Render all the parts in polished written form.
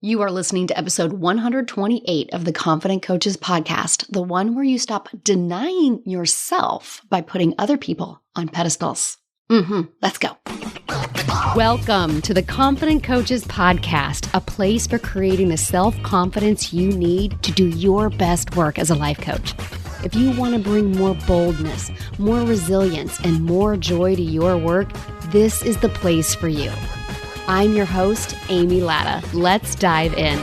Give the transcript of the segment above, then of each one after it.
You are listening to episode 128 of the Confident Coaches podcast, the one where you stop denying yourself by putting other people on pedestals. Let's go. Welcome to the Confident Coaches podcast, a place for creating the self-confidence you need to do your best work as a life coach. If you want to bring more boldness, more resilience, and more joy to your work, this is the place for you. I'm your host, Amy Latta. Let's dive in.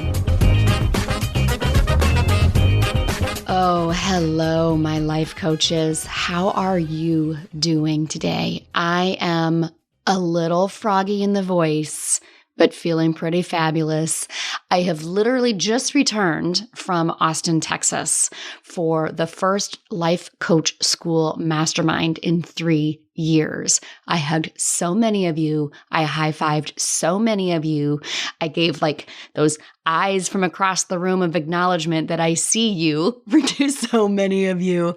Oh, hello, my life coaches. How are you doing today? I am a little froggy in the voice, but feeling pretty fabulous. I have literally just returned from Austin, Texas for the first life coach school mastermind in 3 years. I hugged so many of you. I high-fived so many of you. I gave like those eyes from across the room of acknowledgement that I see you to so many of you.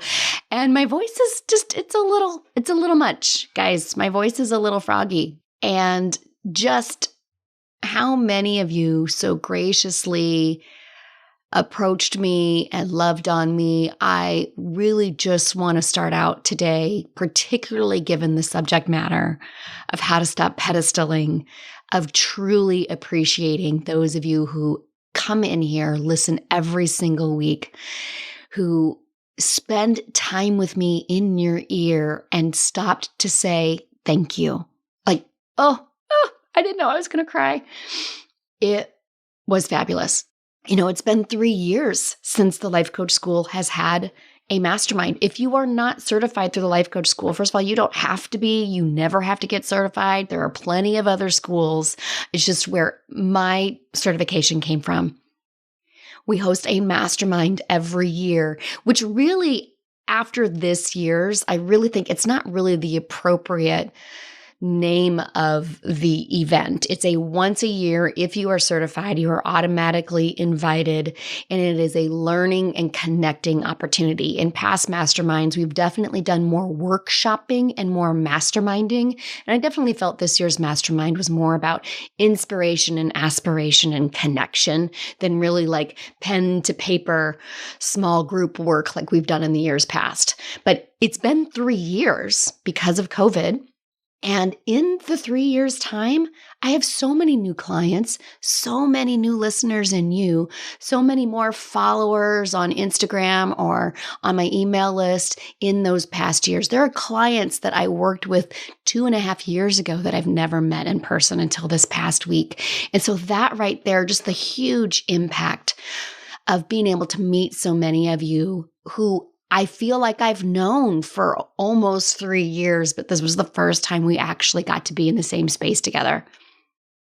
And my voice is just, it's a little much, guys. My voice is a little froggy. And just how many of you so graciously approached me and loved on me. I really just want to start out today, particularly given the subject matter of how to stop pedestaling, of truly appreciating those of you who come in here, listen every single week, who spend time with me in your ear and stopped to say thank you. Like, oh, I didn't know I was going to cry. It was fabulous. You know, it's been 3 years since the Life Coach School has had a mastermind. If you are not certified through the Life Coach School, first of all, you don't have to be. You never have to get certified. There are plenty of other schools. It's just where my certification came from. We host a mastermind every year, which really, after this year's, I really think it's not really the appropriate name of the event. It's a once a year. If you are certified, you are automatically invited, and it is a learning and connecting opportunity. In past masterminds, we've definitely done more workshopping and more masterminding. And I definitely felt this year's mastermind was more about inspiration and aspiration and connection than really like pen to paper, small group work like we've done in the years past. But it's been 3 years because of COVID. And in the 3 years' time, I have so many new clients, so many new listeners in you, so many more followers on Instagram or on my email list in those past years. There are clients that I worked with 2.5 years ago that I've never met in person until this past week. And so that right there, just the huge impact of being able to meet so many of you who I feel like I've known for almost 3 years, but this was the first time we actually got to be in the same space together.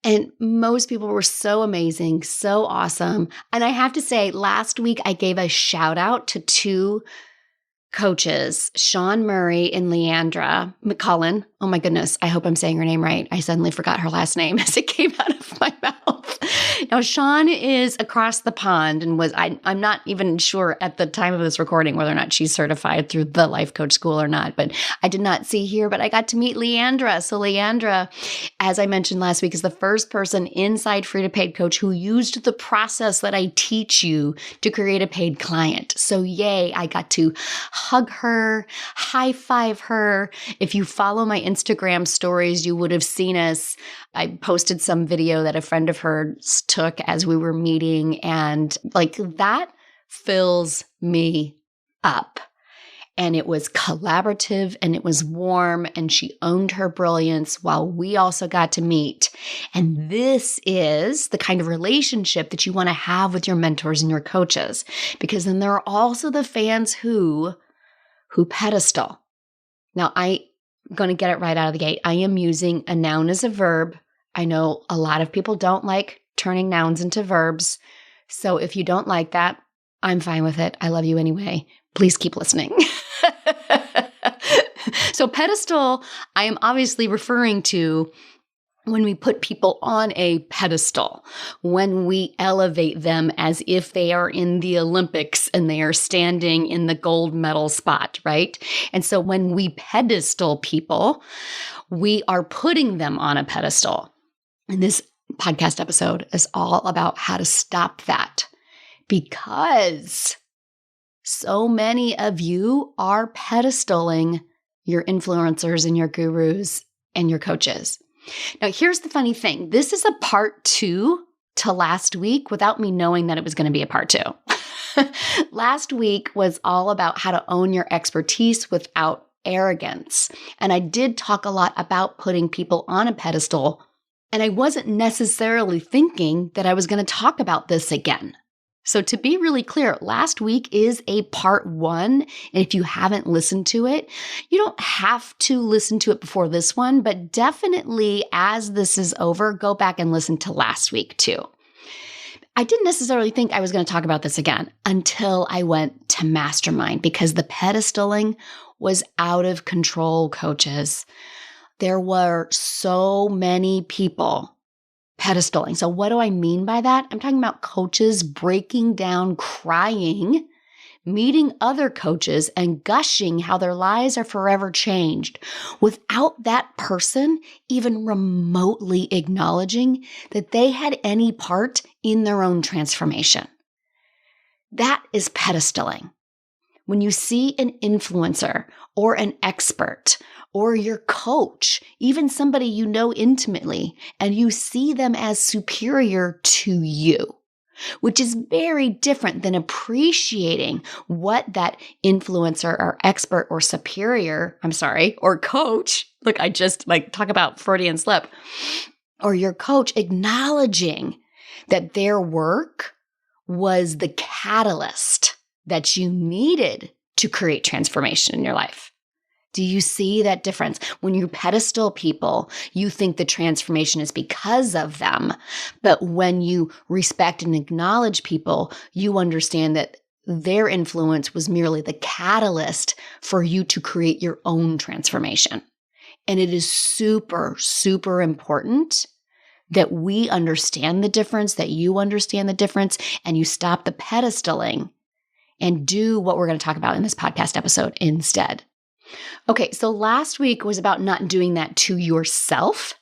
And most people were so amazing, so awesome. And I have to say, last week I gave a shout out to 2 coaches, Sean Murray and Leandra McCullen. Oh my goodness, I hope I'm saying her name right. I suddenly forgot her last name as it came out of my mouth. Now, Sean is across the pond and I'm not even sure at the time of this recording whether or not she's certified through the Life Coach School or not, but I did not see here, but I got to meet Leandra. So Leandra, as I mentioned last week, is the first person inside Free to Paid Coach who used the process that I teach you to create a paid client. So yay, I got to hug her, high five her. If you follow my Instagram stories, you would have seen us. I posted some video that a friend of hers took as we were meeting, and like that fills me up. And it was collaborative and it was warm, and she owned her brilliance while we also got to meet. And this is the kind of relationship that you want to have with your mentors and your coaches, because then there are also the fans who pedestal. Now, I'm going to get it right out of the gate. I am using a noun as a verb. I know a lot of people don't like turning nouns into verbs. So if you don't like that, I'm fine with it. I love you anyway. Please keep listening. So pedestal, I am obviously referring to when we put people on a pedestal, when we elevate them as if they are in the Olympics and they are standing in the gold medal spot, right? And so when we pedestal people, we are putting them on a pedestal. And this podcast episode is all about how to stop that, because so many of you are pedestaling your influencers and your gurus and your coaches. Now, here's the funny thing. This is a part 2 to last week without me knowing that it was going to be a part 2. Last week was all about how to own your expertise without arrogance. And I did talk a lot about putting people on a pedestal, and I wasn't necessarily thinking that I was going to talk about this again. So to be really clear, last week is a part 1. And if you haven't listened to it, you don't have to listen to it before this one, but definitely as this is over, go back and listen to last week too. I didn't necessarily think I was going to talk about this again until I went to Mastermind, because the pedestaling was out of control, coaches. There were so many people pedestaling. So what do I mean by that? I'm talking about coaches breaking down, crying, meeting other coaches and gushing how their lives are forever changed without that person even remotely acknowledging that they had any part in their own transformation. That is pedestaling. When you see an influencer or an expert or your coach, even somebody you know intimately, and you see them as superior to you, which is very different than appreciating what that influencer or expert or or coach, look, I just talk about Freudian slip, or your coach acknowledging that their work was the catalyst that you needed to create transformation in your life. Do you see that difference? When you pedestal people, you think the transformation is because of them. But when you respect and acknowledge people, you understand that their influence was merely the catalyst for you to create your own transformation. And it is super, super important that we understand the difference, that you understand the difference, and you stop the pedestaling and do what we're going to talk about in this podcast episode instead. Okay, so last week was about not doing that to yourself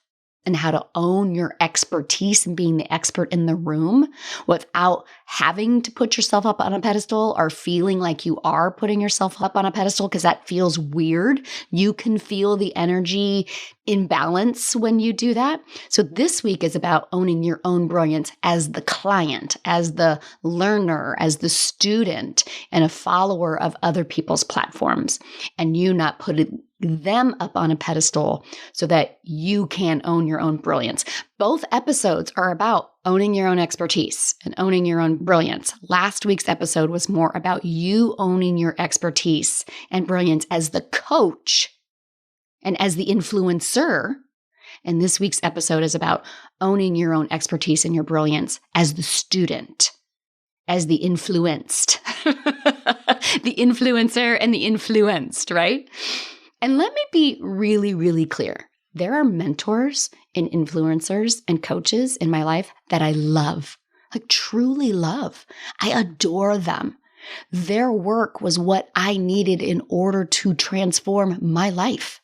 and how to own your expertise and being the expert in the room without having to put yourself up on a pedestal or feeling like you are putting yourself up on a pedestal, because that feels weird. You can feel the energy imbalance when you do that. So this week is about owning your own brilliance as the client, as the learner, as the student, and a follower of other people's platforms, and you not putting them up on a pedestal so that you can own your own brilliance. Both episodes are about owning your own expertise and owning your own brilliance. Last week's episode was more about you owning your expertise and brilliance as the coach and as the influencer. And this week's episode is about owning your own expertise and your brilliance as the student, as the influenced, the influencer and the influenced, right? And let me be really, really clear. There are mentors and influencers and coaches in my life that I love, truly love. I adore them. Their work was what I needed in order to transform my life.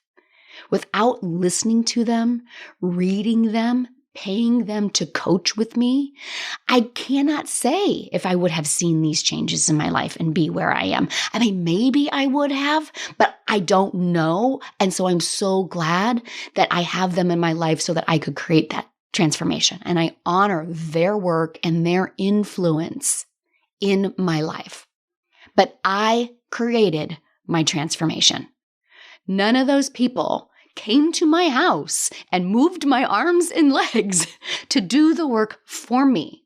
Without listening to them, reading them, paying them to coach with me, I cannot say if I would have seen these changes in my life and be where I am. I mean, maybe I would have, but I don't know. And so I'm so glad that I have them in my life so that I could create that transformation. And I honor their work and their influence in my life. But I created my transformation. None of those people came to my house and moved my arms and legs to do the work for me.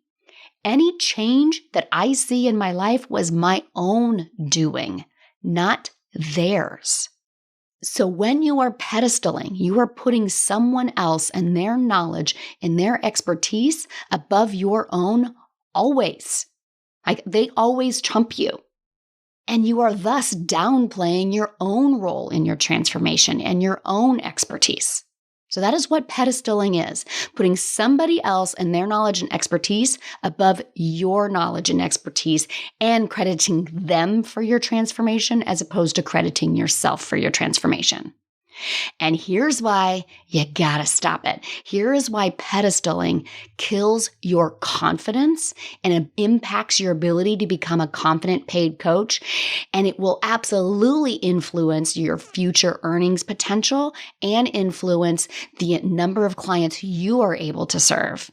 Any change that I see in my life was my own doing, not theirs. So when you are pedestaling, you are putting someone else and their knowledge and their expertise above your own always. They always trump you. And you are thus downplaying your own role in your transformation and your own expertise. So that is what pedestaling is, putting somebody else and their knowledge and expertise above your knowledge and expertise and crediting them for your transformation as opposed to crediting yourself for your transformation. And here's why you gotta stop it. Here is why pedestaling kills your confidence and it impacts your ability to become a confident paid coach. And it will absolutely influence your future earnings potential and influence the number of clients you are able to serve.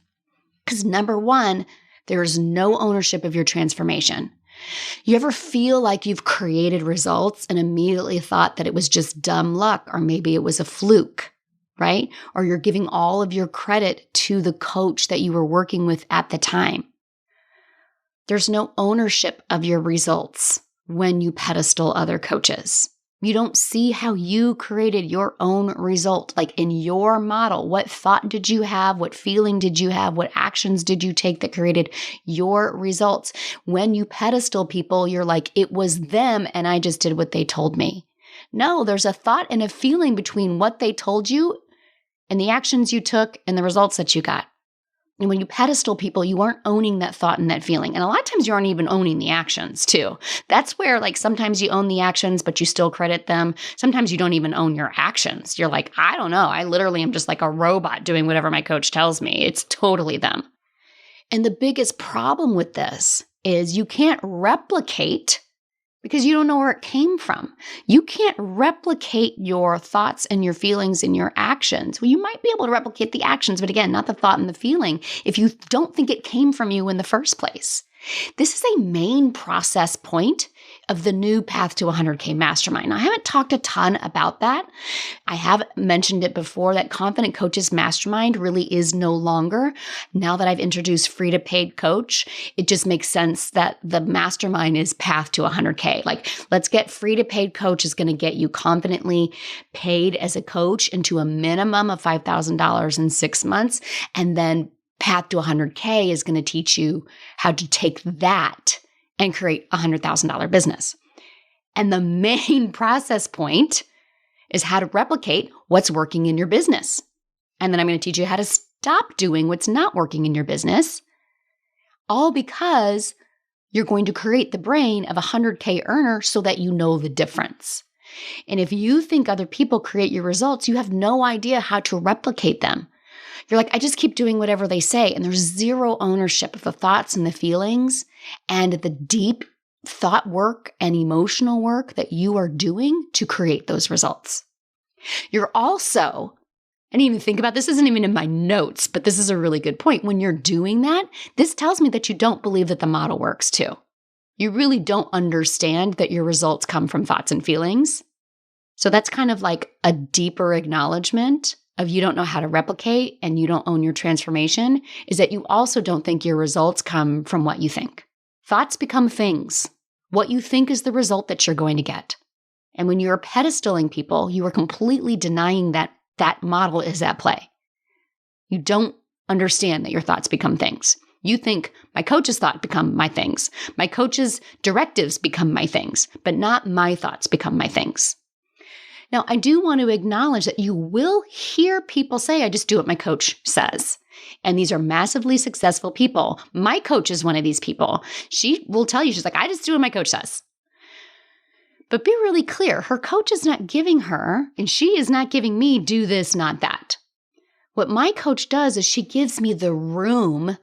Because number one, there is no ownership of your transformation. You ever feel like you've created results and immediately thought that it was just dumb luck or maybe it was a fluke, right? Or you're giving all of your credit to the coach that you were working with at the time. There's no ownership of your results when you pedestal other coaches. You don't see how you created your own result, like in your model. What thought did you have? What feeling did you have? What actions did you take that created your results? When you pedestal people, you're like, it was them and I just did what they told me. No, there's a thought and a feeling between what they told you and the actions you took and the results that you got. And when you pedestal people, you aren't owning that thought and that feeling. And a lot of times you aren't even owning the actions too. That's where like sometimes you own the actions, but you still credit them. Sometimes you don't even own your actions. You're like, I don't know. I literally am just like a robot doing whatever my coach tells me. It's totally them. And the biggest problem with this is you can't replicate because you don't know where it came from. You can't replicate your thoughts and your feelings and your actions. Well, you might be able to replicate the actions, but again, not the thought and the feeling if you don't think it came from you in the first place. This is a main process point of the new Path to 100K Mastermind. Now, I haven't talked a ton about that. I have mentioned it before that Confident Coaches Mastermind really is no longer. Now that I've introduced free to paid coach, it just makes sense that the mastermind is Path to 100K. Like, let's get free to paid coach is going to get you confidently paid as a coach into a minimum of $5,000 in 6 months. And then Path to 100K is going to teach you how to take that and create a $100,000 business. And the main process point is how to replicate what's working in your business. And then I'm going to teach you how to stop doing what's not working in your business, all because you're going to create the brain of a 100K earner so that you know the difference. And if you think other people create your results, you have no idea how to replicate them. You're like, I just keep doing whatever they say. And there's zero ownership of the thoughts and the feelings and the deep thought work and emotional work that you are doing to create those results. You're also, I didn't even think about this, isn't even in my notes, but this is a really good point. When you're doing that, this tells me that you don't believe that the model works too. You really don't understand that your results come from thoughts and feelings. So that's kind of like a deeper acknowledgement of you don't know how to replicate and you don't own your transformation, is that you also don't think your results come from what you think. Thoughts become things. What you think is the result that you're going to get. And when you're pedestaling people, you are completely denying that that model is at play. You don't understand that your thoughts become things. You think my coach's thought become my things. My coach's directives become my things, but not my thoughts become my things. Now, I do want to acknowledge that you will hear people say, I just do what my coach says. And these are massively successful people. My coach is one of these people. She will tell you, she's like, I just do what my coach says. But be really clear, her coach is not giving her, and she is not giving me, do this, not that. What my coach does is she gives me the room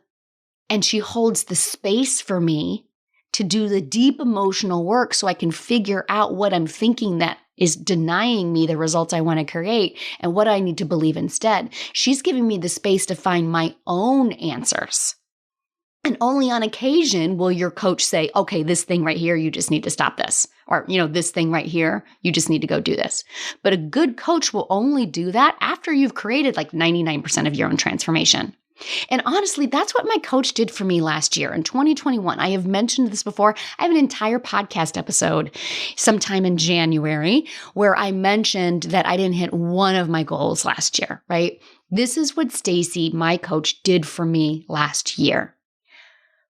and she holds the space for me to do the deep emotional work so I can figure out what I'm thinking that is denying me the results I want to create and what I need to believe instead. She's giving me the space to find my own answers. And only on occasion will your coach say, okay, this thing right here, you just need to stop this. Or, this thing right here, you just need to go do this. But a good coach will only do that after you've created like 99% of your own transformation. And honestly, that's what my coach did for me last year in 2021. I have mentioned this before. I have an entire podcast episode sometime in January where I mentioned that I didn't hit one of my goals last year, right? This is what Stacy, my coach, did for me last year.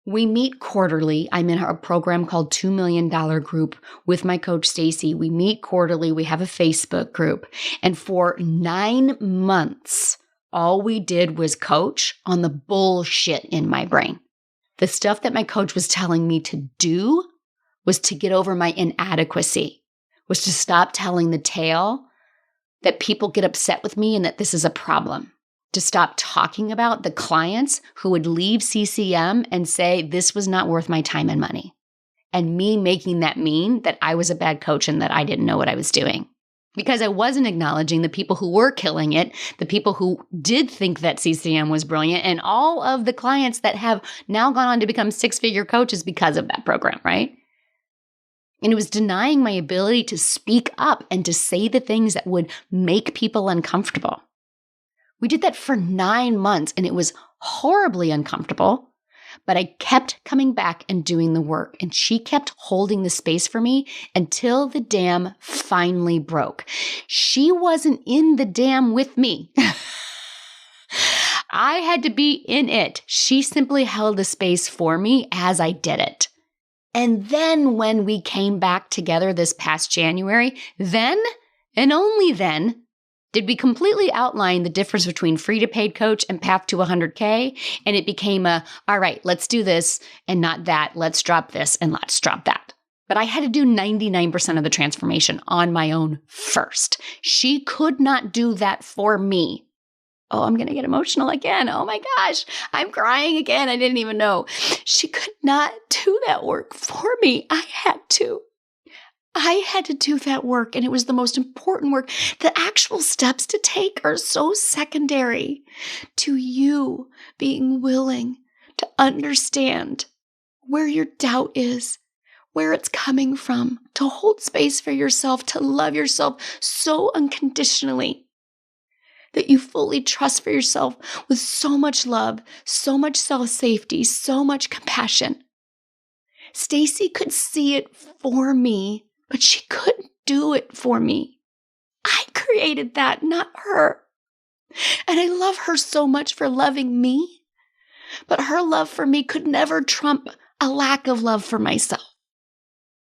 We meet quarterly. I'm in a program called $2 Million Group with my coach, Stacy. We meet quarterly. We have a Facebook group. And for 9 months, all we did was coach on the bullshit in my brain. The stuff that my coach was telling me to do was to get over my inadequacy, was to stop telling the tale that people get upset with me and that this is a problem. To stop talking about the clients who would leave CCM and say, this was not worth my time and money. And me making that mean that I was a bad coach and that I didn't know what I was doing. Because I wasn't acknowledging the people who were killing it, the people who did think that CCM was brilliant, and all of the clients that have now gone on to become six-figure coaches because of that program, right? And it was denying my ability to speak up and to say the things that would make people uncomfortable. We did that for 9 months and it was horribly uncomfortable, but I kept coming back and doing the work, and she kept holding the space for me until the dam finally broke. She wasn't in the dam with me. I had to be in it. She simply held the space for me as I did it. And then when we came back together this past January, then and only then did we completely outline the difference between free to paid coach and path to 100K. And it became all right, let's do this and not that. Let's drop this and let's drop that. But I had to do 99% of the transformation on my own first. She could not do that for me. Oh, I'm going to get emotional again. Oh my gosh, I'm crying again. I didn't even know. She could not do that work for me. I had to do that work, and it was the most important work. The actual steps to take are so secondary to you being willing to understand where your doubt is, where it's coming from, to hold space for yourself, to love yourself so unconditionally that you fully trust for yourself with so much love, so much self-safety, so much compassion. Stacy could see it for me, but she couldn't do it for me. I created that, not her. And I love her so much for loving me, but her love for me could never trump a lack of love for myself.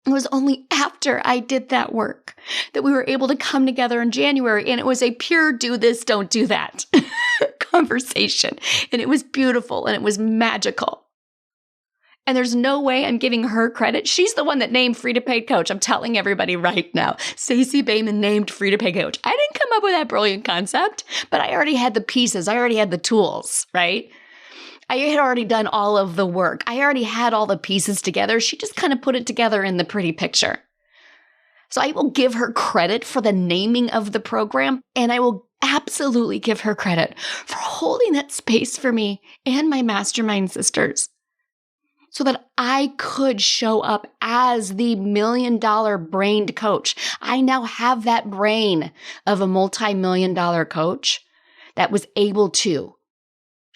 It was only after I did that work that we were able to come together in January, and it was a pure do this, don't do that conversation. And it was beautiful and it was magical. And there's no way I'm giving her credit. She's the one that named Free to Pay Coach. I'm telling everybody right now. Stacey Bayman named Free to Pay Coach. I didn't come up with that brilliant concept, but I already had the pieces. I already had the tools, right? I had already done all of the work. I already had all the pieces together. She just kind of put it together in the pretty picture. So I will give her credit for the naming of the program, and I will absolutely give her credit for holding that space for me and my mastermind sisters, so that I could show up as the $1 million brained coach. I now have that brain of a multi-million-dollar coach that was able to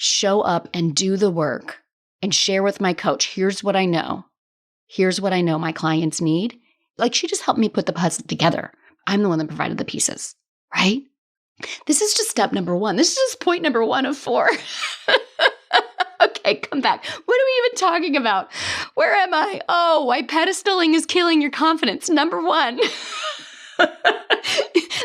show up and do the work and share with my coach, here's what I know. Here's what I know my clients need. Like, she just helped me put the puzzle together. I'm the one that provided the pieces, right? This is just step number 1. This is just point number 1 of 4. Okay, come back. What are we even talking about? Where am I? Oh, why pedestaling is killing your confidence. Number 1.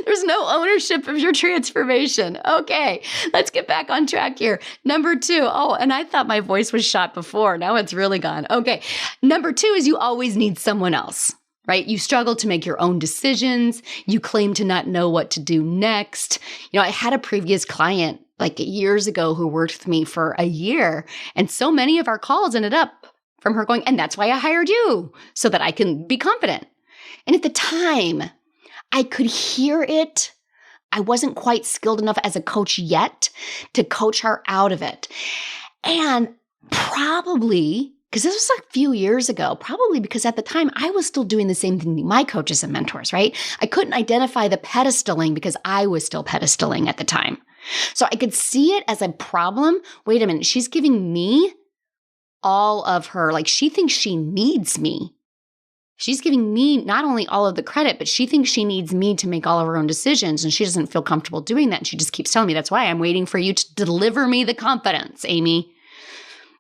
There's no ownership of your transformation. Okay, let's get back on track here. Number 2. Oh, and I thought my voice was shot before. Now it's really gone. Okay. Number 2 is you always need someone else, right? You struggle to make your own decisions. You claim to not know what to do next. You know, I had a previous client like years ago who worked with me for a year. And so many of our calls ended up from her going, and that's why I hired you, so that I can be confident. And at the time, I could hear it. I wasn't quite skilled enough as a coach yet to coach her out of it. And probably, because this was a few years ago, probably because at the time I was still doing the same thing to my coaches and mentors, right? I couldn't identify the pedestaling because I was still pedestaling at the time. So I could see it as a problem. Wait a minute, she's giving me all of her, like, she thinks she needs me. She's giving me not only all of the credit, but she thinks she needs me to make all of her own decisions, and she doesn't feel comfortable doing that. And she just keeps telling me, that's why I'm waiting for you to deliver me the confidence, Amy.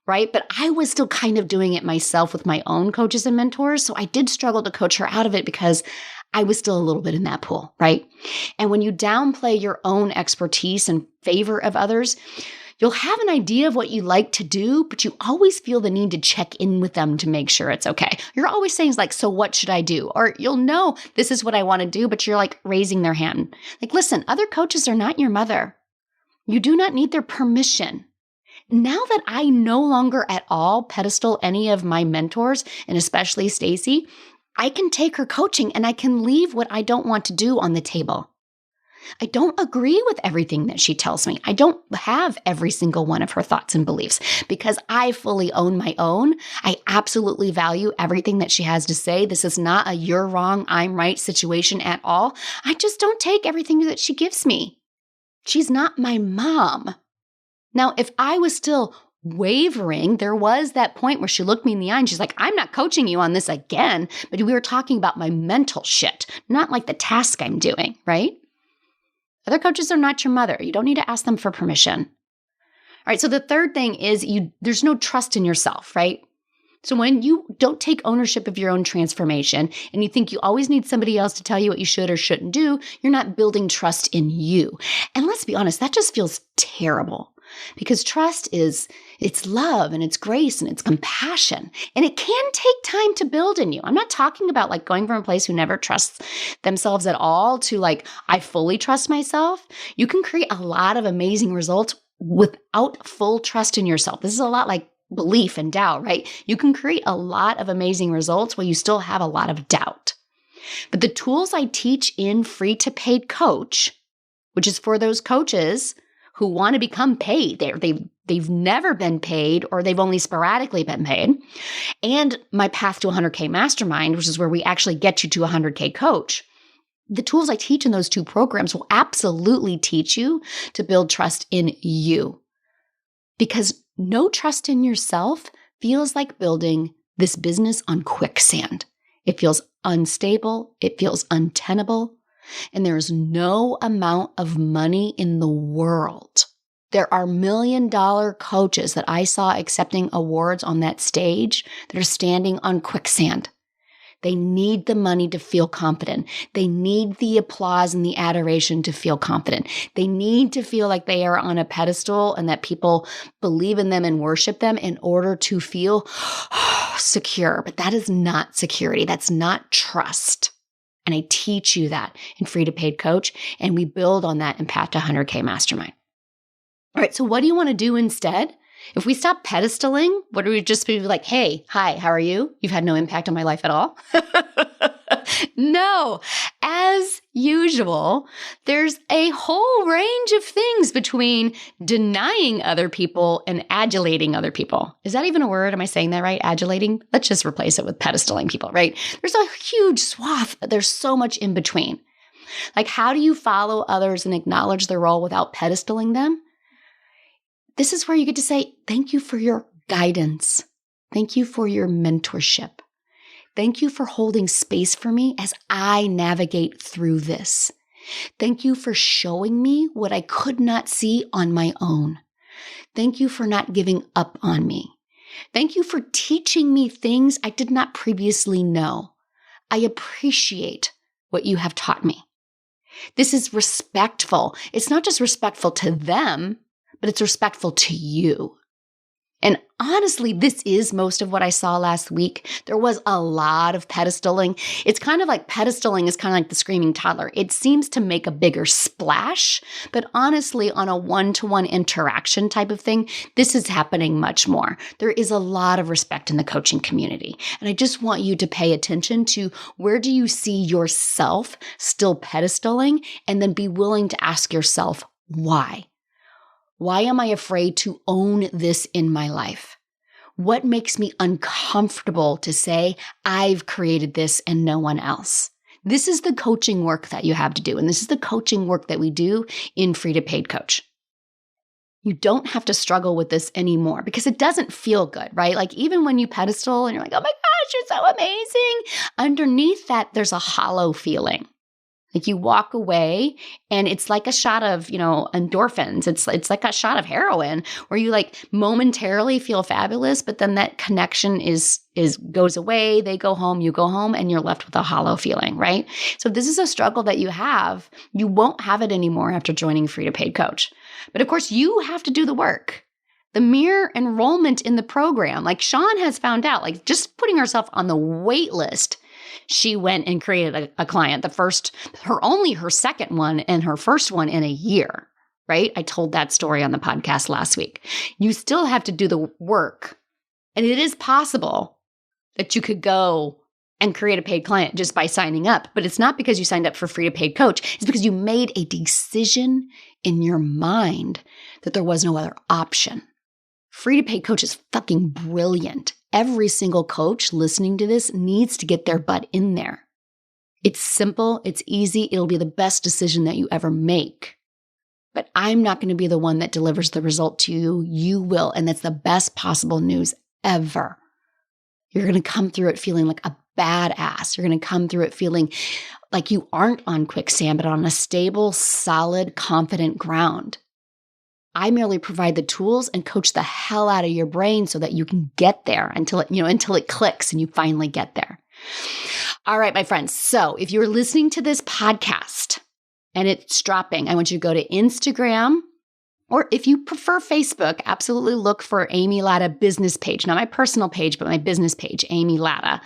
Right? But I was still kind of doing it myself with my own coaches and mentors. So I did struggle to coach her out of it because I was still a little bit in that pool, right? And when you downplay your own expertise in favor of others, You'll have an idea of what you like to do, but you always feel the need to check in with them to make sure it's okay. You're always saying like, so what should I do? Or you'll know this is what I want to do, but you're like raising their hand. Like, listen, other coaches are not your mother. You do not need their permission. Now that I no longer at all pedestal any of my mentors, and especially Stacy, I can take her coaching and I can leave what I don't want to do on the table. I don't agree with everything that she tells me. I don't have every single one of her thoughts and beliefs because I fully own my own. I absolutely value everything that she has to say. This is not a you're wrong, I'm right situation at all. I just don't take everything that she gives me. She's not my mom. Now, if I was still wavering, there was that point where she looked me in the eye and she's like, I'm not coaching you on this again, but we were talking about my mental shit, not like the task I'm doing, right? Other coaches are not your mother. You don't need to ask them for permission. All right, so the third thing is there's no trust in yourself, right? So when you don't take ownership of your own transformation and you think you always need somebody else to tell you what you should or shouldn't do, you're not building trust in you. And let's be honest, that just feels terrible because trust it's love and it's grace and it's compassion. And it can take time to build in you. I'm not talking about like going from a place who never trusts themselves at all to like, I fully trust myself. You can create a lot of amazing results without full trust in yourself. This is a lot like belief and doubt, right? You can create a lot of amazing results while you still have a lot of doubt. But the tools I teach in Free to Paid Coach, which is for those coaches who want to become paid, they've never been paid or they've only sporadically been paid, and my Path to 100K Mastermind, which is where we actually get you to a 100K coach. The tools I teach in those two programs will absolutely teach you to build trust in you. Because no trust in yourself feels like building this business on quicksand. It feels unstable. It feels untenable. And there is no amount of money in the world. There are $1 million coaches that I saw accepting awards on that stage that are standing on quicksand. They need the money to feel confident. They need the applause and the adoration to feel confident. They need to feel like they are on a pedestal and that people believe in them and worship them in order to feel secure. But that is not security. That's not trust. And I teach you that in Free to Paid Coach, and we build on that in Path to 100K Mastermind. All right, so what do you want to do instead? If we stop pedestaling, what do we just be like, hey, hi, how are you? You've had no impact on my life at all? No. As usual, there's a whole range of things between denying other people and adulating other people. Is that even a word? Am I saying that right? Adulating? Let's just replace it with pedestaling people, right? There's a huge swath. There's so much in between. Like, how do you follow others and acknowledge their role without pedestaling them? This is where you get to say, thank you for your guidance. Thank you for your mentorship. Thank you for holding space for me as I navigate through this. Thank you for showing me what I could not see on my own. Thank you for not giving up on me. Thank you for teaching me things I did not previously know. I appreciate what you have taught me. This is respectful. It's not just respectful to them, but it's respectful to you. And honestly, this is most of what I saw last week. There was a lot of pedestaling. It's kind of like pedestaling is kind of like the screaming toddler. It seems to make a bigger splash, but honestly, on a one-to-one interaction type of thing, this is happening much more. There is a lot of respect in the coaching community. And I just want you to pay attention to where do you see yourself still pedestaling, and then be willing to ask yourself, why? Why am I afraid to own this in my life? What makes me uncomfortable to say, I've created this and no one else? This is the coaching work that you have to do. And this is the coaching work that we do in Free to Paid Coach. You don't have to struggle with this anymore because it doesn't feel good, right? Like even when you pedestal and you're like, oh my gosh, you're so amazing. Underneath that, there's a hollow feeling. Like you walk away and it's like a shot of, endorphins. It's like a shot of heroin where you like momentarily feel fabulous, but then that connection goes away. They go home, you go home, and you're left with a hollow feeling, right? So this is a struggle that you have. You won't have it anymore after joining Free to Paid Coach. But of course, you have to do the work. The mere enrollment in the program, like Sean has found out, like just putting herself on the wait list, she went and created a client, her second one and her first one in a year, right? I told that story on the podcast last week. You still have to do the work. And it is possible that you could go and create a paid client just by signing up. But it's not because you signed up for Free to Paid Coach. It's because you made a decision in your mind that there was no other option. Free to Paid Coach is fucking brilliant. Every single coach listening to this needs to get their butt in there. It's simple. It's easy. It'll be the best decision that you ever make. But I'm not going to be the one that delivers the result to you. You will. And that's the best possible news ever. You're going to come through it feeling like a badass. You're going to come through it feeling like you aren't on quicksand, but on a stable, solid, confident ground. I merely provide the tools and coach the hell out of your brain so that you can get there until it clicks and you finally get there. All right, my friends. So if you're listening to this podcast and it's dropping, I want you to go to Instagram, or if you prefer Facebook, absolutely look for Amy Latta business page. Not my personal page, but my business page, Amy Latta.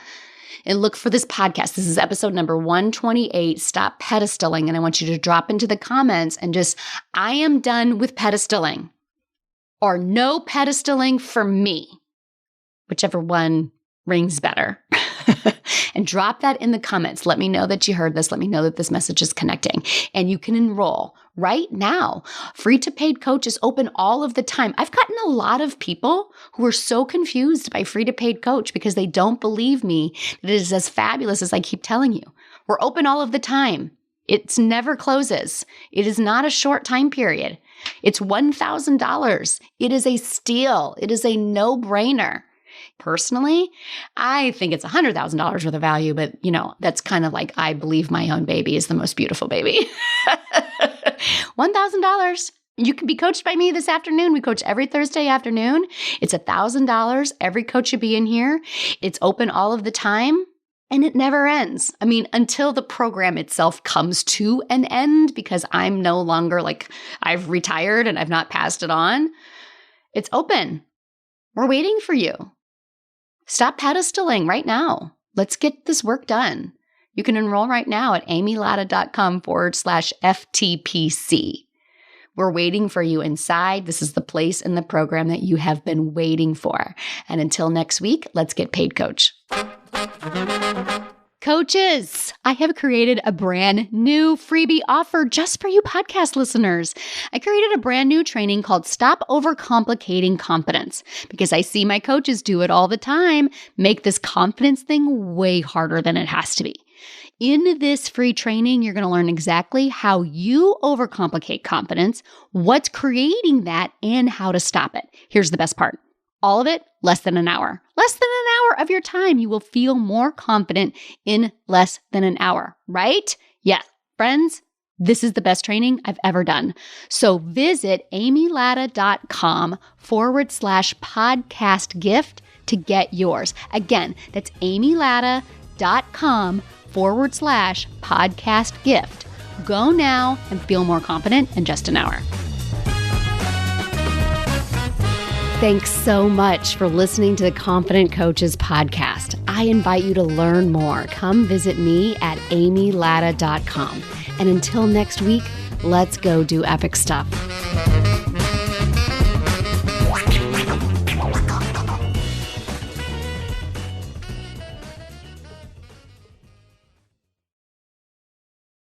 And look for this podcast. This is episode number 128, Stop Pedestaling. And I want you to drop into the comments and just, I am done with pedestaling, or no pedestaling for me, whichever one rings better. And drop that in the comments. Let me know that you heard this. Let me know that this message is connecting. And you can enroll right now. Free to Paid Coach is open all of the time. I've gotten a lot of people who are so confused by Free to Paid Coach because they don't believe me that it is as fabulous as I keep telling you. We're open all of the time. It never closes. It is not a short time period. It's $1,000. It is a steal. It is a no-brainer. Personally, I think it's $100,000 worth of value, but that's kind of like I believe my own baby is the most beautiful baby. $1,000. You can be coached by me this afternoon. We coach every Thursday afternoon. It's $1,000. Every coach should be in here. It's open all of the time. And it never ends. I mean, until the program itself comes to an end, because I'm no longer I've retired and I've not passed it on. It's open. We're waiting for you. Stop pedestaling right now. Let's get this work done. You can enroll right now at amylatta.com/FTPC. We're waiting for you inside. This is the place in the program that you have been waiting for. And until next week, let's get paid, Coach. Coaches, I have created a brand new freebie offer just for you podcast listeners. I created a brand new training called Stop Overcomplicating Confidence, because I see my coaches do it all the time, make this confidence thing way harder than it has to be. In this free training, you're going to learn exactly how you overcomplicate confidence, what's creating that, and how to stop it. Here's the best part. All of it, less than an hour. Less than an hour of your time. You will feel more confident in less than an hour, right? Yes, friends, this is the best training I've ever done. So visit amylatta.com/podcast gift to get yours. Again, that's amylatta.com/podcast gift. Go now and feel more confident in just an hour. Thanks so much for listening to the Confident Coaches podcast. I invite you to learn more. Come visit me at amylatta.com. And until next week, let's go do epic stuff.